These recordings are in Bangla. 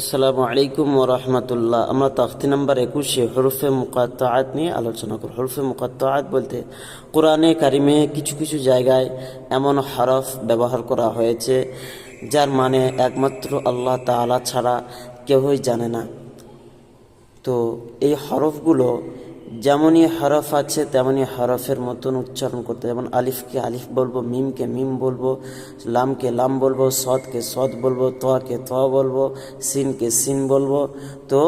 আসসালামু আলাইকুম ওয়া রাহমাতুল্লাহ। আমরা তাফসীর নাম্বার 21 হরফে মুকাত্তাআত নিয়ে আলোচনা করব। হরফে মুকাত্তাআত বলতে কোরআনে কারিমে কিছু কিছু জায়গায় এমন হরফ ব্যবহার করা হয়েছে যার মানে একমাত্র আল্লাহ তাআলা ছাড়া কেউই জানে না। তো এই হরফগুলো যেমনই হরফ আছে তেমনই হরফের মতন উচ্চারণ করতে, যেমন আলিফকে আলিফ বলবো, মিমকে মিম বলবো, লামকে লাম বলবো, সদকে সদ বলবো, তকে ত বলবো, সিনকে সিন বলবো। তো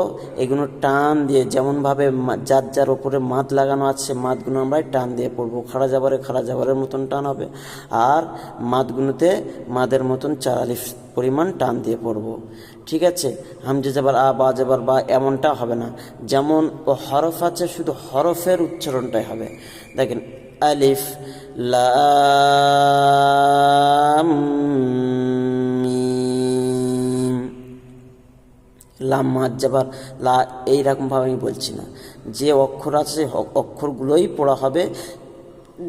এগুলো টান দিয়ে যেমনভাবে যার যার ওপরে মাদ লাগানো আছে মাদগুলো আমরা টান দিয়ে পড়বো। খাড়া জাবারের মতন টান হবে, আর মাদগুলোতে মাদের মতন 4 আলিফ পরিমাণ টান দিয়ে পড়বো। ঠিক আছে, হামজা যাবার আ, বা যাবার বা, এমনটা হবে না। যেমন ও হরফ আছে শুধু হরফের উচ্চারণটাই হবে। দেখেন আলিফ লাম মিম, লাম মাদ যাবার লা, এইরকমভাবে আমি বলছি না। যে অক্ষর আছে অক্ষরগুলোই পড়া হবে।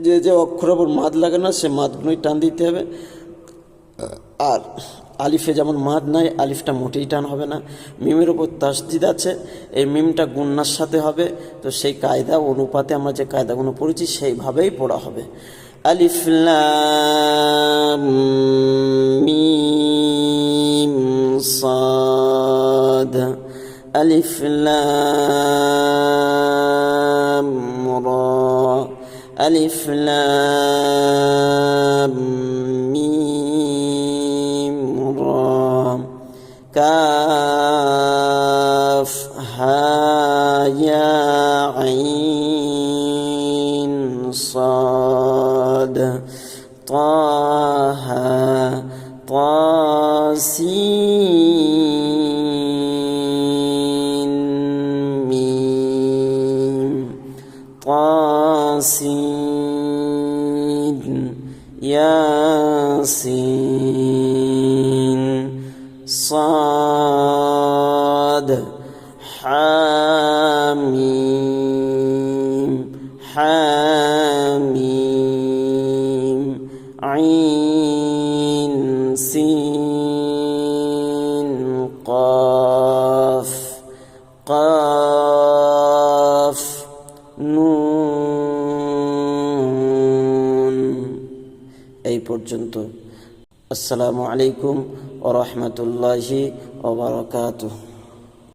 যে যে অক্ষর ওপর মাদ লাগে না সে মাদগুলোই টান দিতে হবে। আর আলিফে যেমন মাদ নাই, আলিফটা মোটেই টান হবে না। মিমের ওপর তাসদিদ আছে, এই মিমটা গুন্নার সাথে হবে। তো সেই কায়দা অনুপাতে আমরা যে কায়দাগুলো পড়েছি সেইভাবেই পড়া হবে। আলিফ লাম মিম সাদ, আলিফ লাম রা, আলিফ লাম কাফ হা ইয়া আইন সাদ তাহা তাসিন মিম তাসিন ইয়াসিন صاد حاميم حاميم عين سين قاف قاف নুন। এই পর্যন্ত। আসসালামু আলাইকুম ওয়া রাহমাতুল্লাহি ওয়া বারাকাতুহু।